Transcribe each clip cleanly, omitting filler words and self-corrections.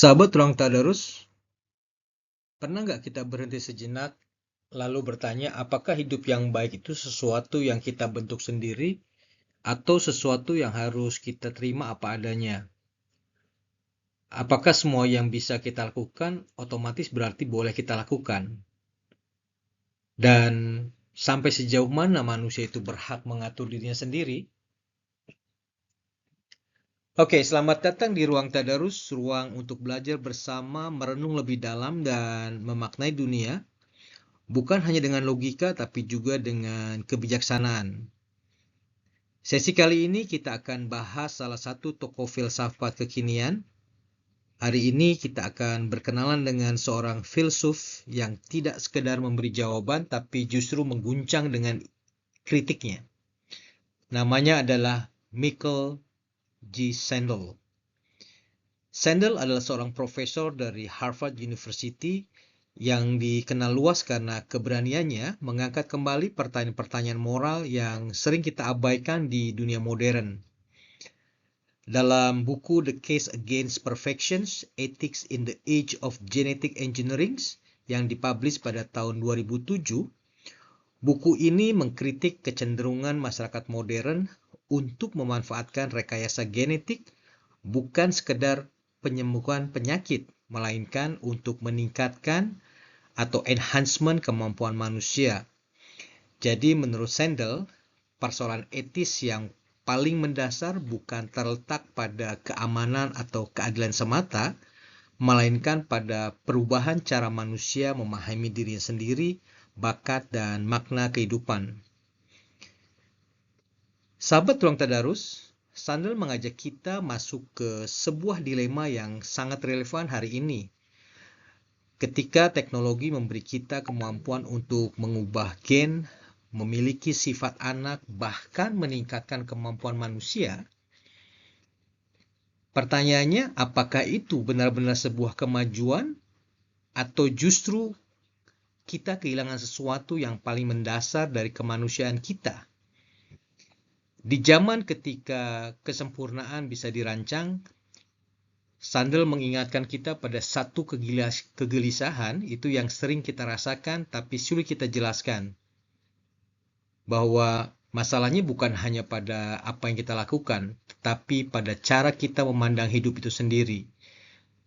Sahabat ruang tadarus, pernah nggak kita berhenti sejenak lalu bertanya apakah hidup yang baik itu sesuatu yang kita bentuk sendiri atau sesuatu yang harus kita terima apa adanya? Apakah semua yang bisa kita lakukan otomatis berarti boleh kita lakukan? Dan sampai sejauh mana manusia itu berhak mengatur dirinya sendiri? Oke, selamat datang di Ruang Tadarus, ruang untuk belajar bersama, merenung lebih dalam dan memaknai dunia. Bukan hanya dengan logika, tapi juga dengan kebijaksanaan. Sesi kali ini kita akan bahas salah satu tokoh filsafat kekinian. Hari ini kita akan berkenalan dengan seorang filsuf yang tidak sekedar memberi jawaban, tapi justru mengguncang dengan kritiknya. Namanya adalah Michael G. Sandel. Sandel adalah seorang profesor dari Harvard University yang dikenal luas karena keberaniannya mengangkat kembali pertanyaan-pertanyaan moral yang sering kita abaikan di dunia modern. Dalam buku The Case Against Perfection, Ethics in the Age of Genetic Engineering yang dipublish pada tahun 2007, buku ini mengkritik kecenderungan masyarakat modern untuk memanfaatkan rekayasa genetik bukan sekedar penyembuhan penyakit, melainkan untuk meningkatkan atau enhancement kemampuan manusia. Jadi menurut Sandel, persoalan etis yang paling mendasar bukan terletak pada keamanan atau keadilan semata, melainkan pada perubahan cara manusia memahami dirinya sendiri, bakat, dan makna kehidupan. Sahabat Ruang Tadarus, Sandel mengajak kita masuk ke sebuah dilema yang sangat relevan hari ini. Ketika teknologi memberi kita kemampuan untuk mengubah gen, memiliki sifat anak, bahkan meningkatkan kemampuan manusia, pertanyaannya apakah itu benar-benar sebuah kemajuan atau justru kita kehilangan sesuatu yang paling mendasar dari kemanusiaan kita? Di zaman ketika kesempurnaan bisa dirancang, Sandel mengingatkan kita pada satu kegelisahan itu yang sering kita rasakan tapi sulit kita jelaskan. Bahwa masalahnya bukan hanya pada apa yang kita lakukan, tetapi pada cara kita memandang hidup itu sendiri.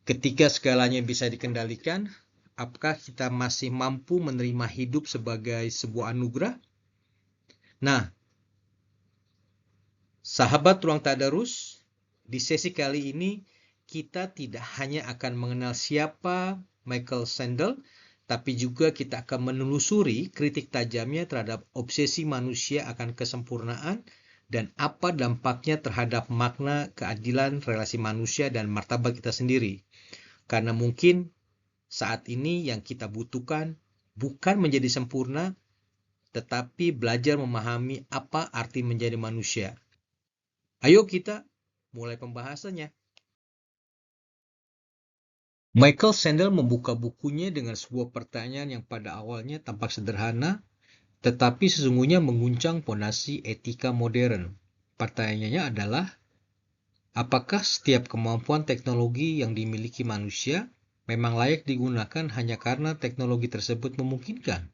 Ketika segalanya bisa dikendalikan, apakah kita masih mampu menerima hidup sebagai sebuah anugerah? Nah, sahabat Ruang Tadarus, di sesi kali ini kita tidak hanya akan mengenal siapa Michael Sandel, tapi juga kita akan menelusuri kritik tajamnya terhadap obsesi manusia akan kesempurnaan dan apa dampaknya terhadap makna keadilan relasi manusia dan martabat kita sendiri. Karena mungkin saat ini yang kita butuhkan bukan menjadi sempurna, tetapi belajar memahami apa arti menjadi manusia. Ayo kita mulai pembahasannya. Michael Sandel membuka bukunya dengan sebuah pertanyaan yang pada awalnya tampak sederhana, tetapi sesungguhnya mengguncang fondasi etika modern. Pertanyaannya adalah, apakah setiap kemampuan teknologi yang dimiliki manusia memang layak digunakan hanya karena teknologi tersebut memungkinkan?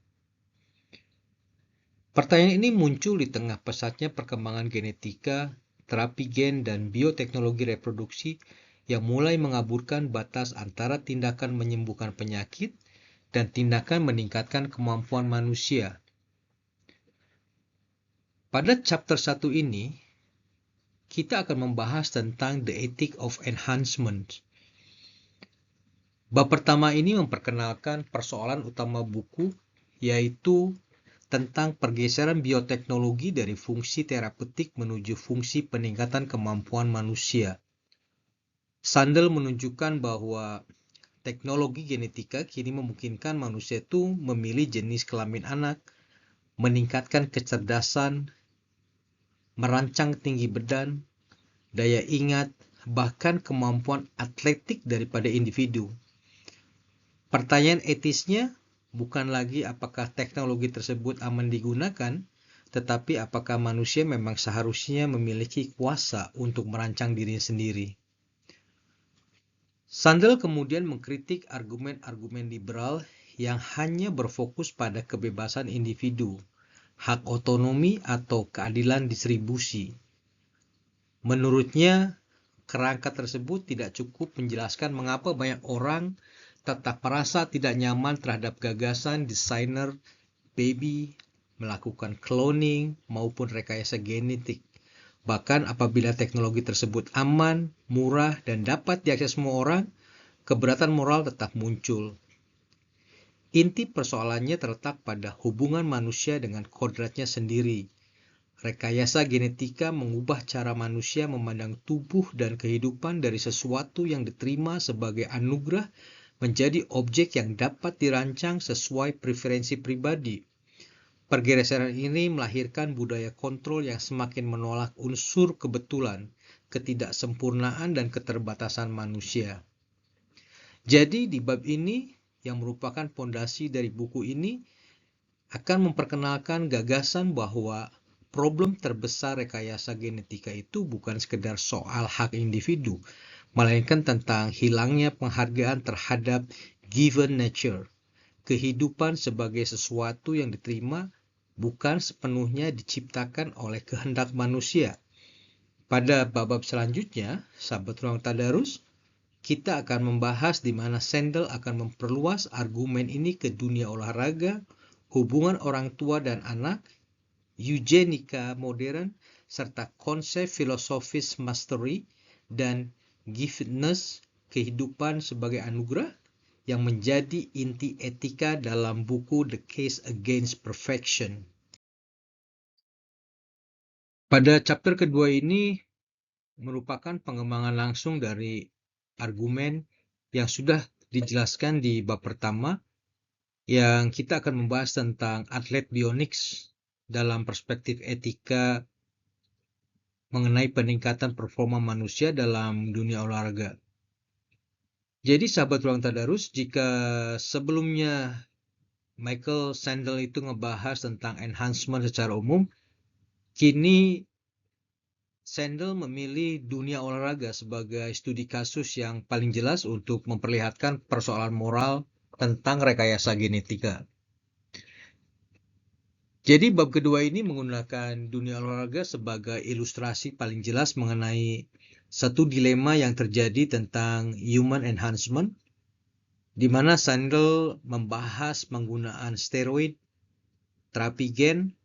Pertanyaan ini muncul di tengah pesatnya perkembangan genetika, terapi gen, dan bioteknologi reproduksi yang mulai mengaburkan batas antara tindakan menyembuhkan penyakit dan tindakan meningkatkan kemampuan manusia. Pada chapter 1 ini, kita akan membahas tentang the ethic of enhancement. Bab pertama ini memperkenalkan persoalan utama buku, yaitu tentang pergeseran bioteknologi dari fungsi terapeutik menuju fungsi peningkatan kemampuan manusia. Sandel menunjukkan bahwa teknologi genetika kini memungkinkan manusia itu memilih jenis kelamin anak, meningkatkan kecerdasan, merancang tinggi badan, daya ingat, bahkan kemampuan atletik daripada individu. Pertanyaan etisnya bukan lagi apakah teknologi tersebut aman digunakan, tetapi apakah manusia memang seharusnya memiliki kuasa untuk merancang dirinya sendiri. Sandel kemudian mengkritik argumen-argumen liberal yang hanya berfokus pada kebebasan individu, hak otonomi, atau keadilan distribusi. Menurutnya, kerangka tersebut tidak cukup menjelaskan mengapa banyak orang tetap merasa tidak nyaman terhadap gagasan desainer baby, melakukan cloning, maupun rekayasa genetik. Bahkan apabila teknologi tersebut aman, murah, dan dapat diakses semua orang, keberatan moral tetap muncul. Inti persoalannya terletak pada hubungan manusia dengan kodratnya sendiri. Rekayasa genetika mengubah cara manusia memandang tubuh dan kehidupan dari sesuatu yang diterima sebagai anugerah menjadi objek yang dapat dirancang sesuai preferensi pribadi. Pergeseran ini melahirkan budaya kontrol yang semakin menolak unsur kebetulan, ketidaksempurnaan, dan keterbatasan manusia. Jadi di bab ini, yang merupakan pondasi dari buku ini, akan memperkenalkan gagasan bahwa problem terbesar rekayasa genetika itu bukan sekedar soal hak individu, melainkan tentang hilangnya penghargaan terhadap given nature. Kehidupan sebagai sesuatu yang diterima bukan sepenuhnya diciptakan oleh kehendak manusia. Pada bab selanjutnya, sahabat ruang tadarus, kita akan membahas di mana Sandel akan memperluas argumen ini ke dunia olahraga, hubungan orang tua dan anak, eugenika modern, serta konsep filosofis mastery dan giftedness, kehidupan sebagai anugerah, yang menjadi inti etika dalam buku The Case Against Perfection. Pada chapter kedua ini merupakan pengembangan langsung dari argumen yang sudah dijelaskan di bab pertama, yang kita akan membahas tentang atlet bionics dalam perspektif etika mengenai peningkatan performa manusia dalam dunia olahraga. Jadi sahabat ruang tadarus, jika sebelumnya Michael Sandel itu ngebahas tentang enhancement secara umum, kini Sandel memilih dunia olahraga sebagai studi kasus yang paling jelas untuk memperlihatkan persoalan moral tentang rekayasa genetika. Jadi bab kedua ini menggunakan dunia olahraga sebagai ilustrasi paling jelas mengenai satu dilema yang terjadi tentang human enhancement, di mana Sandel membahas penggunaan steroid, terapi gen,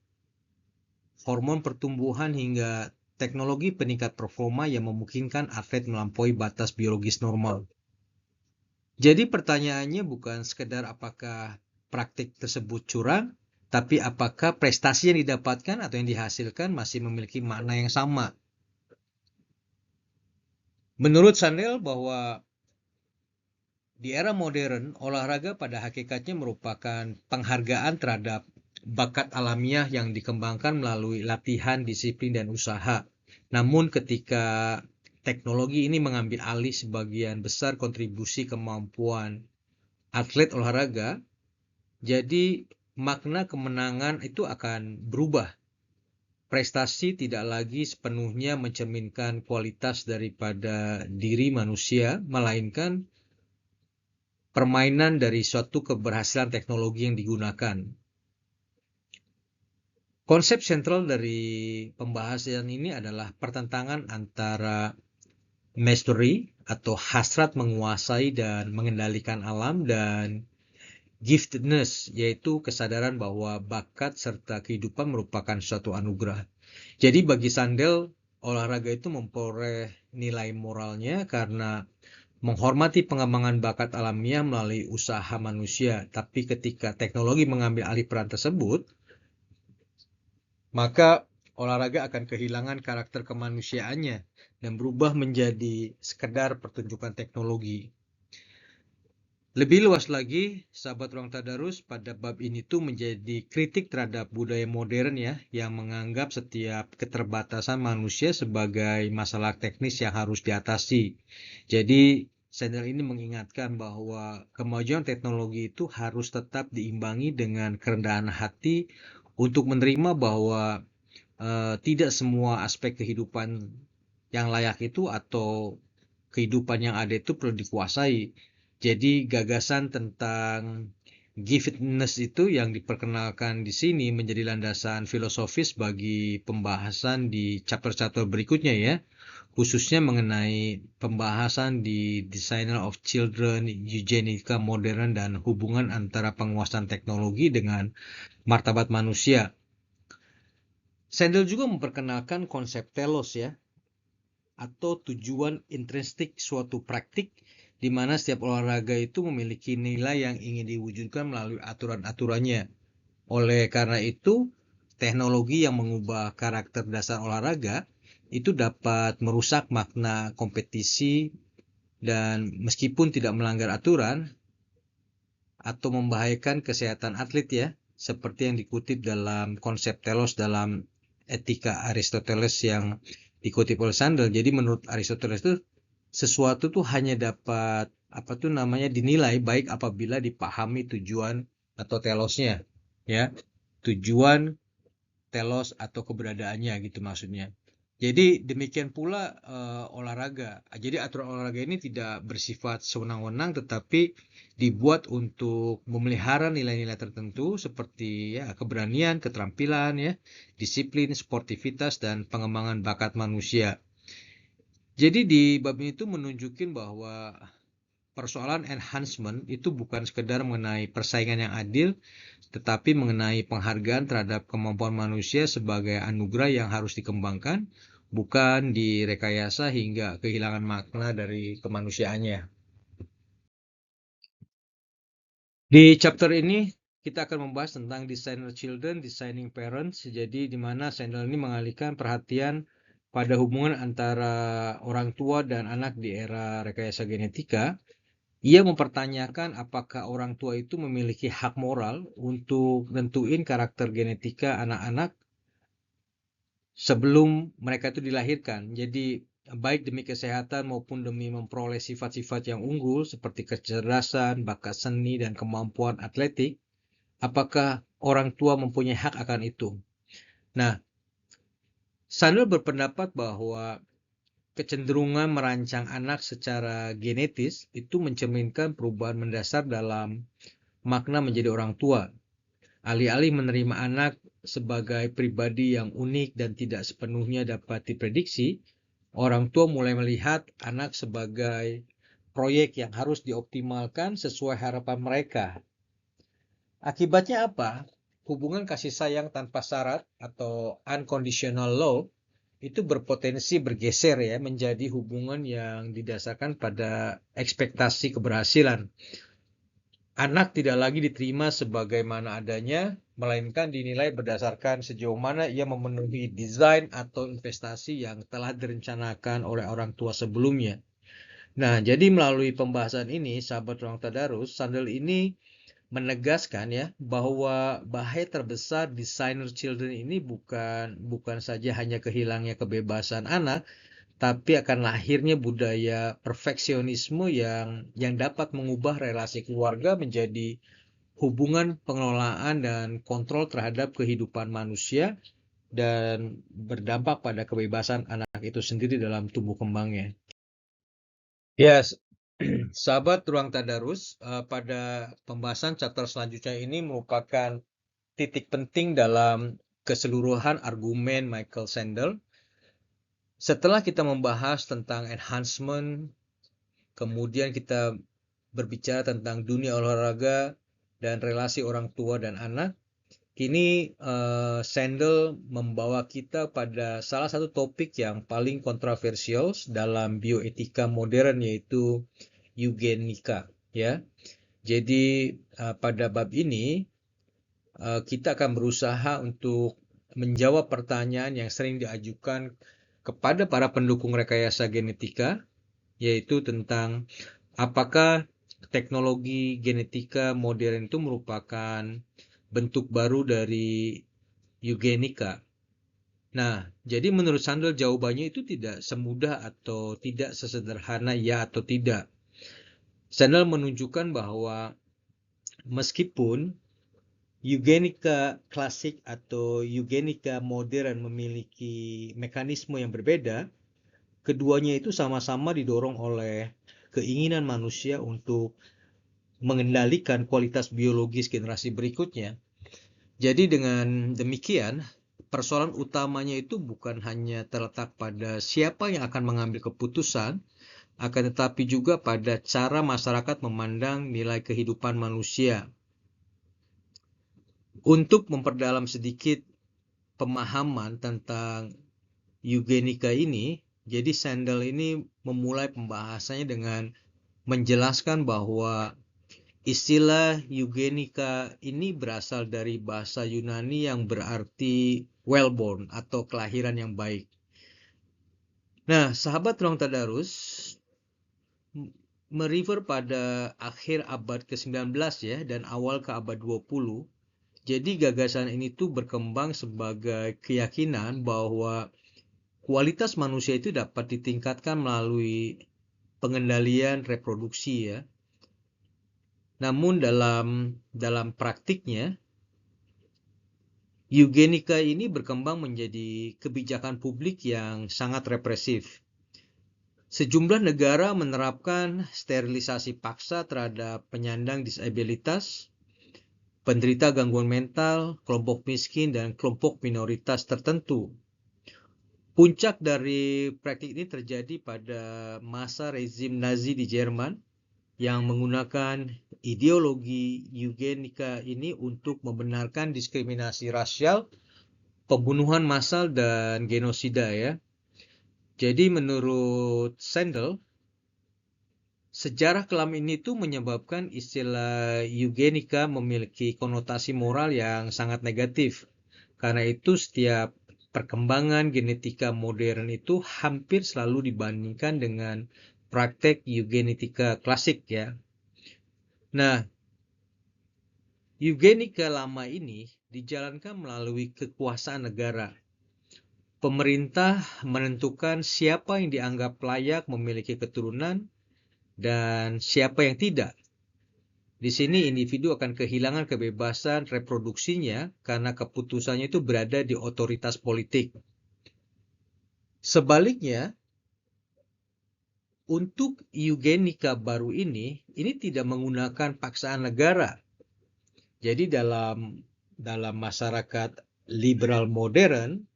hormon pertumbuhan hingga teknologi peningkat performa yang memungkinkan atlet melampaui batas biologis normal. Jadi pertanyaannya bukan sekedar apakah praktik tersebut curang, tapi apakah prestasi yang didapatkan atau yang dihasilkan masih memiliki makna yang sama. Menurut Sandel bahwa di era modern, olahraga pada hakikatnya merupakan penghargaan terhadap bakat alamiah yang dikembangkan melalui latihan, disiplin, dan usaha. Namun ketika teknologi ini mengambil alih sebagian besar kontribusi kemampuan atlet olahraga, jadi makna kemenangan itu akan berubah. Prestasi tidak lagi sepenuhnya mencerminkan kualitas daripada diri manusia, melainkan permainan dari suatu keberhasilan teknologi yang digunakan. Konsep sentral dari pembahasan ini adalah pertentangan antara mastery atau hasrat menguasai dan mengendalikan alam, dan giftedness, yaitu kesadaran bahwa bakat serta kehidupan merupakan suatu anugerah. Jadi bagi Sandel, olahraga itu memperoleh nilai moralnya karena menghormati pengembangan bakat alamiah melalui usaha manusia. Tapi ketika teknologi mengambil alih peran tersebut, maka olahraga akan kehilangan karakter kemanusiaannya dan berubah menjadi sekedar pertunjukan teknologi. Lebih luas lagi, sahabat ruang tadarus, pada bab ini tuh menjadi kritik terhadap budaya modern ya, yang menganggap setiap keterbatasan manusia sebagai masalah teknis yang harus diatasi. Jadi Sandel ini mengingatkan bahwa kemajuan teknologi itu harus tetap diimbangi dengan kerendahan hati untuk menerima bahwa tidak semua aspek kehidupan yang layak itu atau kehidupan yang ada itu perlu dikuasai. Jadi gagasan tentang giftedness itu yang diperkenalkan di sini menjadi landasan filosofis bagi pembahasan di chapter-chapter berikutnya ya, khususnya mengenai pembahasan di Designer of Children, eugenika modern, dan hubungan antara penguasaan teknologi dengan martabat manusia. Sandel juga memperkenalkan konsep telos ya, atau tujuan intrinsik suatu praktik di mana setiap olahraga itu memiliki nilai yang ingin diwujudkan melalui aturan-aturannya. Oleh karena itu, teknologi yang mengubah karakter dasar olahraga itu dapat merusak makna kompetisi dan meskipun tidak melanggar aturan atau membahayakan kesehatan atlet ya, seperti yang dikutip dalam konsep telos dalam Etika Aristoteles yang dikutip oleh Sandel. Jadi menurut Aristoteles itu sesuatu tuh hanya dapat dinilai baik apabila dipahami tujuan atau telosnya ya. Tujuan, telos atau keberadaannya gitu maksudnya. Jadi demikian pula olahraga. Jadi aturan olahraga ini tidak bersifat sewenang-wenang tetapi dibuat untuk memelihara nilai-nilai tertentu seperti ya keberanian, keterampilan ya, disiplin, sportivitas, dan pengembangan bakat manusia. Jadi di bab ini itu menunjukkan bahwa persoalan enhancement itu bukan sekedar mengenai persaingan yang adil, tetapi mengenai penghargaan terhadap kemampuan manusia sebagai anugerah yang harus dikembangkan, bukan direkayasa hingga kehilangan makna dari kemanusiaannya. Di chapter ini kita akan membahas tentang designer children, designing parents. Jadi di mana Sandel ini mengalihkan perhatian pada hubungan antara orang tua dan anak di era rekayasa genetika. Ia mempertanyakan apakah orang tua itu memiliki hak moral untuk nentuin karakter genetika anak-anak sebelum mereka itu dilahirkan. Jadi baik demi kesehatan maupun demi memperoleh sifat-sifat yang unggul seperti kecerdasan, bakat seni, dan kemampuan atletik, apakah orang tua mempunyai hak akan itu? Nah, Sandel berpendapat bahwa kecenderungan merancang anak secara genetis itu mencerminkan perubahan mendasar dalam makna menjadi orang tua. Alih-alih menerima anak sebagai pribadi yang unik dan tidak sepenuhnya dapat diprediksi, orang tua mulai melihat anak sebagai proyek yang harus dioptimalkan sesuai harapan mereka. Akibatnya apa? Hubungan kasih sayang tanpa syarat atau unconditional love itu berpotensi bergeser ya menjadi hubungan yang didasarkan pada ekspektasi keberhasilan. Anak tidak lagi diterima sebagaimana adanya, melainkan dinilai berdasarkan sejauh mana ia memenuhi desain atau investasi yang telah direncanakan oleh orang tua sebelumnya. Nah, jadi melalui pembahasan ini, sahabat ruang tadarus, Sandel ini menegaskan ya bahwa bahaya terbesar designer children ini bukan saja hanya kehilangnya kebebasan anak, tapi akan lahirnya budaya perfeksionisme yang dapat mengubah relasi keluarga menjadi hubungan pengelolaan dan kontrol terhadap kehidupan manusia dan berdampak pada kebebasan anak itu sendiri dalam tumbuh kembangnya. Yes, sahabat ruang tadarus, pada pembahasan chapter selanjutnya ini merupakan titik penting dalam keseluruhan argumen Michael Sandel. Setelah kita membahas tentang enhancement, kemudian kita berbicara tentang dunia olahraga dan relasi orang tua dan anak, kini Sandel membawa kita pada salah satu topik yang paling kontroversial dalam bioetika modern, yaitu eugenika ya. Jadi pada bab ini kita akan berusaha untuk menjawab pertanyaan yang sering diajukan kepada para pendukung rekayasa genetika, yaitu tentang apakah teknologi genetika modern itu merupakan bentuk baru dari eugenika. Nah, jadi menurut Sandel jawabannya itu tidak semudah atau tidak sesederhana ya atau tidak. Sandel menunjukkan bahwa meskipun eugenika klasik atau eugenika modern memiliki mekanisme yang berbeda, Keduanya itu sama-sama didorong oleh keinginan manusia untuk mengendalikan kualitas biologis generasi berikutnya. Jadi dengan demikian, persoalan utamanya itu bukan hanya terletak pada siapa yang akan mengambil keputusan, akan tetapi juga pada cara masyarakat memandang nilai kehidupan manusia. Untuk memperdalam sedikit pemahaman tentang eugenika ini, jadi Sandel ini memulai pembahasannya dengan menjelaskan bahwa istilah eugenika ini berasal dari bahasa Yunani yang berarti well-born atau kelahiran yang baik. Nah, sahabat Ruang Tadarus merefer pada akhir abad ke-19 ya dan awal ke abad 20. Jadi gagasan ini tuh berkembang sebagai keyakinan bahwa kualitas manusia itu dapat ditingkatkan melalui pengendalian reproduksi ya. Namun dalam praktiknya, eugenika ini berkembang menjadi kebijakan publik yang sangat represif. Sejumlah negara menerapkan sterilisasi paksa terhadap penyandang disabilitas, penderita gangguan mental, kelompok miskin, dan kelompok minoritas tertentu. Puncak dari praktik ini terjadi pada masa rezim Nazi di Jerman yang menggunakan ideologi eugenika ini untuk membenarkan diskriminasi rasial, pembunuhan massal, dan genosida ya. Jadi menurut Sandel, sejarah kelam ini tuh menyebabkan istilah eugenika memiliki konotasi moral yang sangat negatif. Karena itu setiap perkembangan genetika modern itu hampir selalu dibandingkan dengan praktek eugenetika klasik ya. Nah, eugenika lama ini dijalankan melalui kekuasaan negara. Pemerintah menentukan siapa yang dianggap layak memiliki keturunan dan siapa yang tidak. Di sini individu akan kehilangan kebebasan reproduksinya karena keputusannya itu berada di otoritas politik. Sebaliknya, untuk eugenika baru ini tidak menggunakan paksaan negara. Jadi dalam masyarakat liberal modern,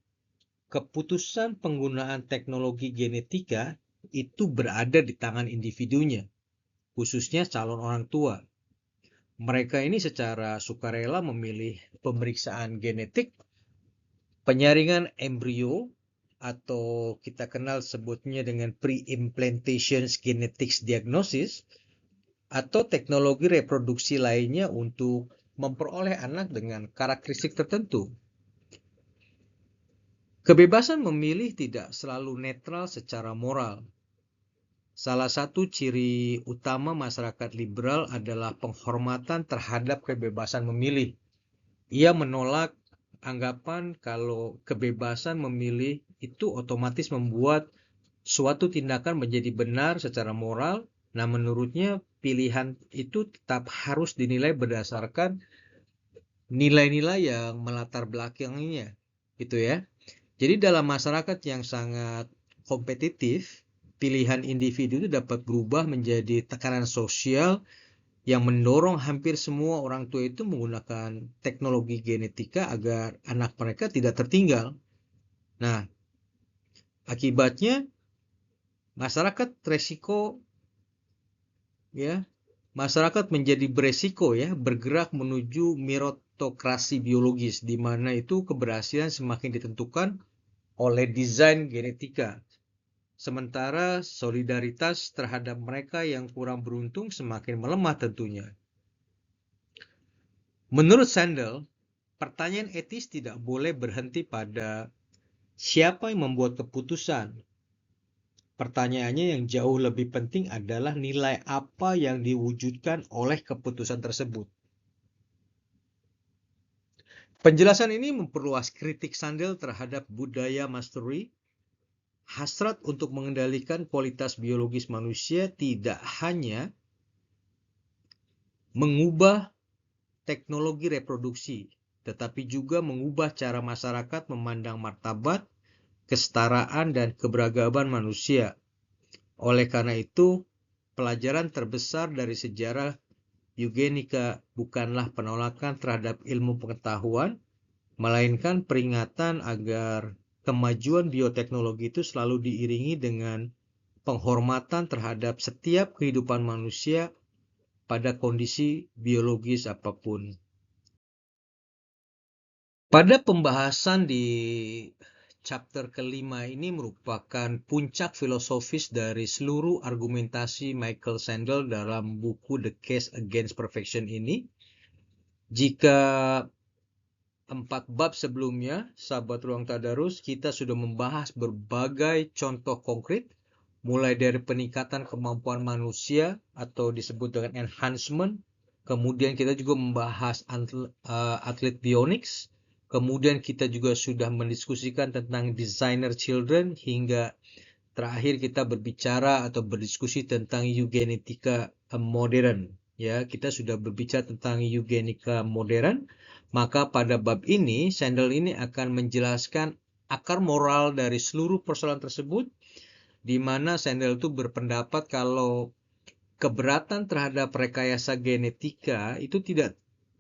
keputusan penggunaan teknologi genetika itu berada di tangan individunya, khususnya calon orang tua. Mereka ini secara sukarela memilih pemeriksaan genetik, penyaringan embrio, atau kita kenal sebutnya dengan pre-implantation genetics diagnosis, atau teknologi reproduksi lainnya untuk memperoleh anak dengan karakteristik tertentu. Kebebasan memilih tidak selalu netral secara moral. Salah satu ciri utama masyarakat liberal adalah penghormatan terhadap kebebasan memilih. Ia menolak anggapan kalau kebebasan memilih itu otomatis membuat suatu tindakan menjadi benar secara moral. Nah, menurutnya pilihan itu tetap harus dinilai berdasarkan nilai-nilai yang melatar belakanginya, gitu ya. Jadi dalam masyarakat yang sangat kompetitif, pilihan individu itu dapat berubah menjadi tekanan sosial yang mendorong hampir semua orang tua itu menggunakan teknologi genetika agar anak mereka tidak tertinggal. Nah, akibatnya masyarakat menjadi beresiko ya bergerak menuju meritokrasi biologis, di mana itu keberhasilan semakin ditentukan oleh desain genetika. Sementara solidaritas terhadap mereka yang kurang beruntung semakin melemah tentunya. Menurut Sandel, pertanyaan etis tidak boleh berhenti pada siapa yang membuat keputusan. Pertanyaannya yang jauh lebih penting adalah nilai apa yang diwujudkan oleh keputusan tersebut. Penjelasan ini memperluas kritik Sandel terhadap budaya mastery. Hasrat untuk mengendalikan kualitas biologis manusia tidak hanya mengubah teknologi reproduksi, tetapi juga mengubah cara masyarakat memandang martabat, kesetaraan, dan keberagaman manusia. Oleh karena itu, pelajaran terbesar dari sejarah eugenika bukanlah penolakan terhadap ilmu pengetahuan, melainkan peringatan agar kemajuan bioteknologi itu selalu diiringi dengan penghormatan terhadap setiap kehidupan manusia pada kondisi biologis apapun. Pada pembahasan di chapter kelima ini merupakan puncak filosofis dari seluruh argumentasi Michael Sandel dalam buku The Case Against Perfection ini. Jika 4 bab sebelumnya, sahabat Ruang Tadarus, kita sudah membahas berbagai contoh konkret, mulai dari peningkatan kemampuan manusia atau disebut dengan enhancement. Kemudian kita juga membahas atlet bionics. Kemudian kita juga sudah mendiskusikan tentang designer children, hingga terakhir kita berbicara atau berdiskusi tentang eugenetika modern. Ya, kita sudah berbicara tentang eugenika modern. Maka pada bab ini, Sandel ini akan menjelaskan akar moral dari seluruh persoalan tersebut, di mana Sandel itu berpendapat kalau keberatan terhadap rekayasa genetika itu tidak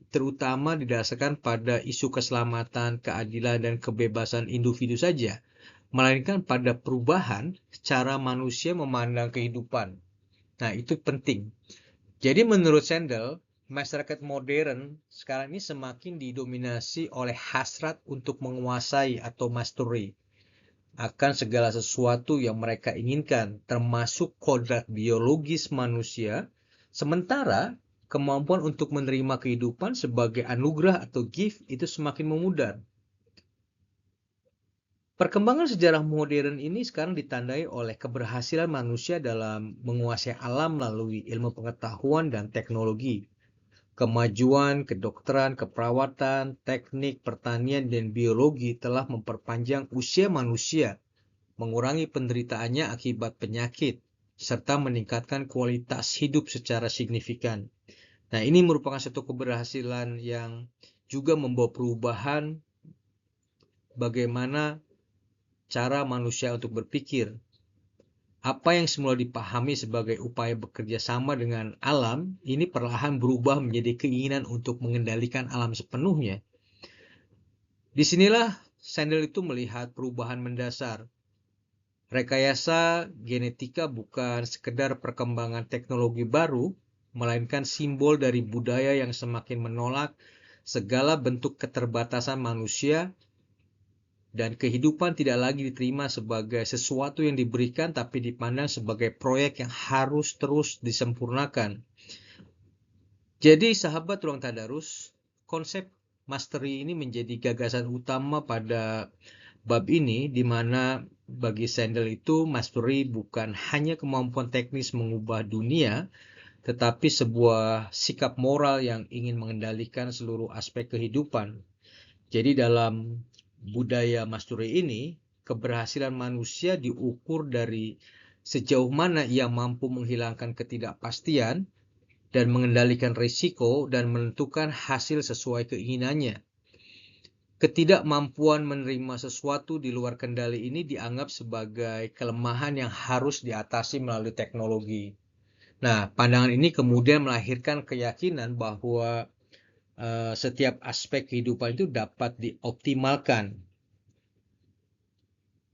terutama didasarkan pada isu keselamatan, keadilan, dan kebebasan individu saja, melainkan pada perubahan cara manusia memandang kehidupan. Nah, itu penting. Jadi menurut Sandel, masyarakat modern sekarang ini semakin didominasi oleh hasrat untuk menguasai atau mastery akan segala sesuatu yang mereka inginkan, termasuk kodrat biologis manusia, sementara kemampuan untuk menerima kehidupan sebagai anugerah atau gift itu semakin memudar. Perkembangan sejarah modern ini sekarang ditandai oleh keberhasilan manusia dalam menguasai alam melalui ilmu pengetahuan dan teknologi. Kemajuan kedokteran, keperawatan, teknik, pertanian, dan biologi telah memperpanjang usia manusia, mengurangi penderitaannya akibat penyakit, serta meningkatkan kualitas hidup secara signifikan. Nah, ini merupakan satu keberhasilan yang juga membawa perubahan bagaimana cara manusia untuk berpikir. Apa yang semula dipahami sebagai upaya bekerja sama dengan alam, ini perlahan berubah menjadi keinginan untuk mengendalikan alam sepenuhnya. Disinilah Sandel itu melihat perubahan mendasar. Rekayasa genetika bukan sekedar perkembangan teknologi baru, melainkan simbol dari budaya yang semakin menolak segala bentuk keterbatasan manusia, dan kehidupan tidak lagi diterima sebagai sesuatu yang diberikan, tapi dipandang sebagai proyek yang harus terus disempurnakan. Jadi sahabat Ruang Tadarus, konsep mastery ini menjadi gagasan utama pada bab ini, di mana bagi Sandel itu mastery bukan hanya kemampuan teknis mengubah dunia, tetapi sebuah sikap moral yang ingin mengendalikan seluruh aspek kehidupan. Jadi dalam budaya mastery ini, keberhasilan manusia diukur dari sejauh mana ia mampu menghilangkan ketidakpastian dan mengendalikan risiko dan menentukan hasil sesuai keinginannya. Ketidakmampuan menerima sesuatu di luar kendali ini dianggap sebagai kelemahan yang harus diatasi melalui teknologi. Nah, pandangan ini kemudian melahirkan keyakinan bahwa setiap aspek kehidupan itu dapat dioptimalkan.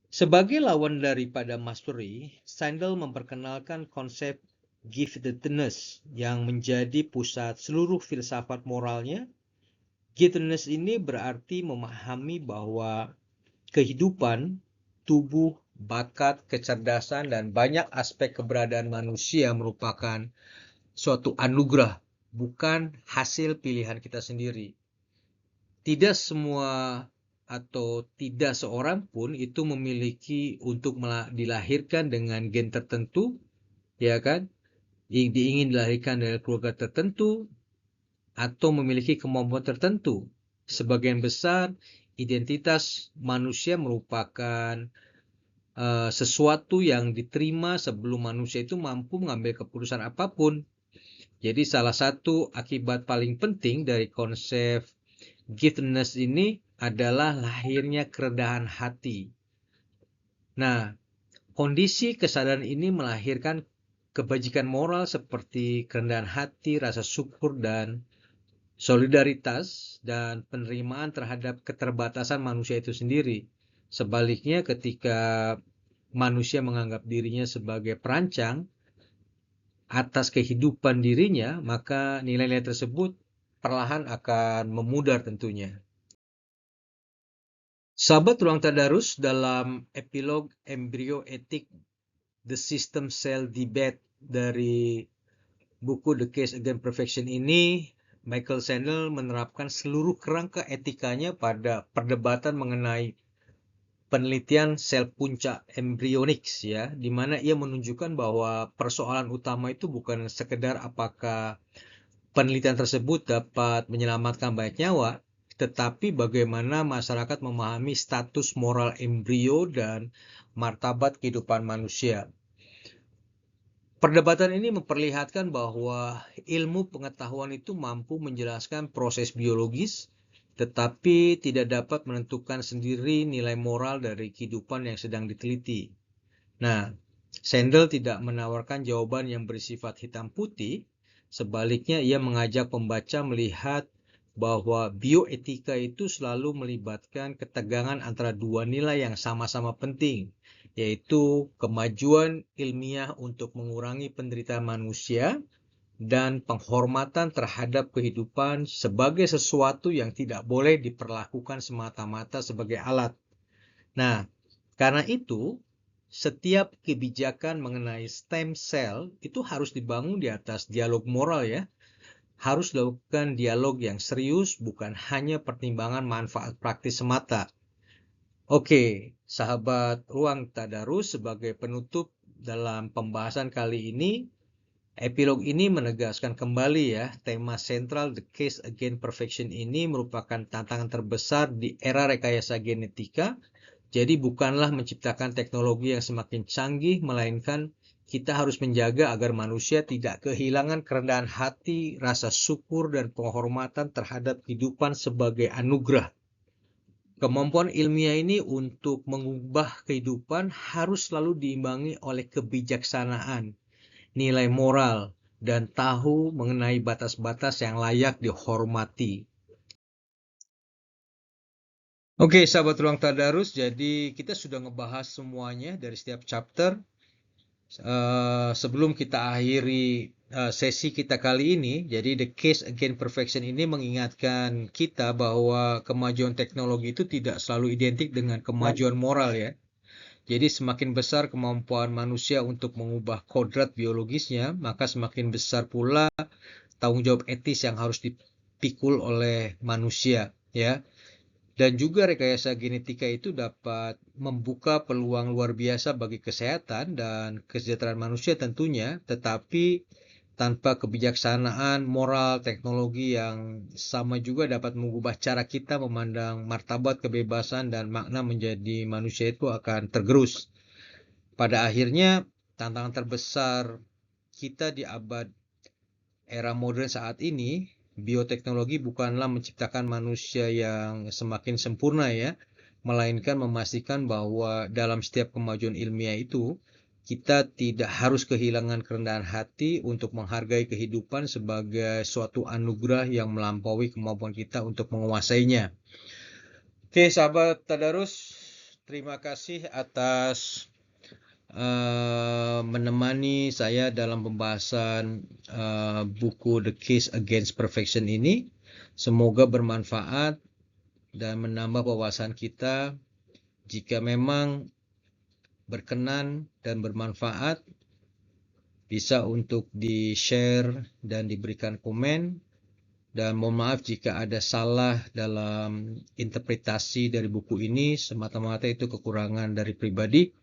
Sebagai lawan daripada mastery, Sandel memperkenalkan konsep giftedness yang menjadi pusat seluruh filsafat moralnya. Giftedness ini berarti memahami bahwa kehidupan, tubuh, bakat, kecerdasan, dan banyak aspek keberadaan manusia merupakan suatu anugerah, bukan hasil pilihan kita sendiri. Tidak semua atau tidak seorang pun itu memiliki untuk dilahirkan dengan gen tertentu, ya kan? Ingin dilahirkan dari keluarga tertentu atau memiliki kemampuan tertentu. Sebagian besar identitas manusia merupakan sesuatu yang diterima sebelum manusia itu mampu mengambil keputusan apapun. Jadi salah satu akibat paling penting dari konsep giftedness ini adalah lahirnya kerendahan hati. Nah, kondisi kesadaran ini melahirkan kebajikan moral seperti kerendahan hati, rasa syukur, dan solidaritas dan penerimaan terhadap keterbatasan manusia itu sendiri. Sebaliknya, ketika manusia menganggap dirinya sebagai perancang atas kehidupan dirinya, maka nilai-nilai tersebut perlahan akan memudar tentunya. Sahabat Ruang Tadarus, dalam epilog Embrio Etik The System Cell Debate dari buku The Case Against Perfection ini, Michael Sandel menerapkan seluruh kerangka etikanya pada perdebatan mengenai penelitian sel puncak embryonics, ya, di mana ia menunjukkan bahwa persoalan utama itu bukan sekedar apakah penelitian tersebut dapat menyelamatkan banyak nyawa, tetapi bagaimana masyarakat memahami status moral embrio dan martabat kehidupan manusia. Perdebatan ini memperlihatkan bahwa ilmu pengetahuan itu mampu menjelaskan proses biologis, tetapi tidak dapat menentukan sendiri nilai moral dari kehidupan yang sedang diteliti. Nah, Sandel tidak menawarkan jawaban yang bersifat hitam putih, sebaliknya ia mengajak pembaca melihat bahwa bioetika itu selalu melibatkan ketegangan antara dua nilai yang sama-sama penting, yaitu kemajuan ilmiah untuk mengurangi penderitaan manusia dan penghormatan terhadap kehidupan sebagai sesuatu yang tidak boleh diperlakukan semata-mata sebagai alat. Nah, karena itu, setiap kebijakan mengenai stem cell itu harus dibangun di atas dialog moral, ya. Harus dilakukan dialog yang serius, bukan hanya pertimbangan manfaat praktis semata. Oke, sahabat Ruang Tadarus, sebagai penutup dalam pembahasan kali ini, epilog ini menegaskan kembali, ya, tema sentral The Case Against Perfection ini merupakan tantangan terbesar di era rekayasa genetika. Jadi bukanlah menciptakan teknologi yang semakin canggih, melainkan kita harus menjaga agar manusia tidak kehilangan kerendahan hati, rasa syukur, dan penghormatan terhadap kehidupan sebagai anugerah. Kemampuan ilmiah ini untuk mengubah kehidupan harus selalu diimbangi oleh kebijaksanaan, nilai moral, dan tahu mengenai batas-batas yang layak dihormati. Oke, sahabat Ruang Tadarus, jadi kita sudah ngebahas semuanya dari setiap chapter. Sebelum kita akhiri sesi kita kali ini, jadi The Case Against Perfection ini mengingatkan kita bahwa kemajuan teknologi itu tidak selalu identik dengan kemajuan moral, ya. Jadi semakin besar kemampuan manusia untuk mengubah kodrat biologisnya, maka semakin besar pula tanggung jawab etis yang harus dipikul oleh manusia, ya. Dan juga rekayasa genetika itu dapat membuka peluang luar biasa bagi kesehatan dan kesejahteraan manusia tentunya, tetapi tanpa kebijaksanaan moral teknologi yang sama juga dapat mengubah cara kita memandang martabat, kebebasan, dan makna menjadi manusia itu akan tergerus. Pada akhirnya, tantangan terbesar kita di abad era modern saat ini, bioteknologi bukanlah menciptakan manusia yang semakin sempurna, ya, melainkan memastikan bahwa dalam setiap kemajuan ilmiah itu, kita tidak harus kehilangan kerendahan hati untuk menghargai kehidupan sebagai suatu anugerah yang melampaui kemampuan kita untuk menguasainya. Oke, sahabat Tadarus, terima kasih atas menemani saya dalam pembahasan buku The Case Against Perfection ini. Semoga bermanfaat dan menambah wawasan kita. Jika memang berkenan dan bermanfaat, bisa untuk di-share dan diberikan komen. Dan mohon maaf jika ada salah dalam interpretasi dari buku ini, semata-mata itu kekurangan dari pribadi.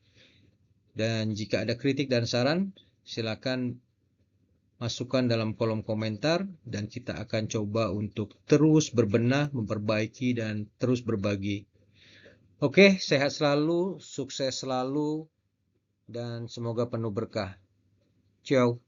Dan jika ada kritik dan saran, silakan masukkan dalam kolom komentar dan kita akan coba untuk terus berbenah, memperbaiki, dan terus berbagi. Oke, sehat selalu, sukses selalu, dan semoga penuh berkah. Ciao.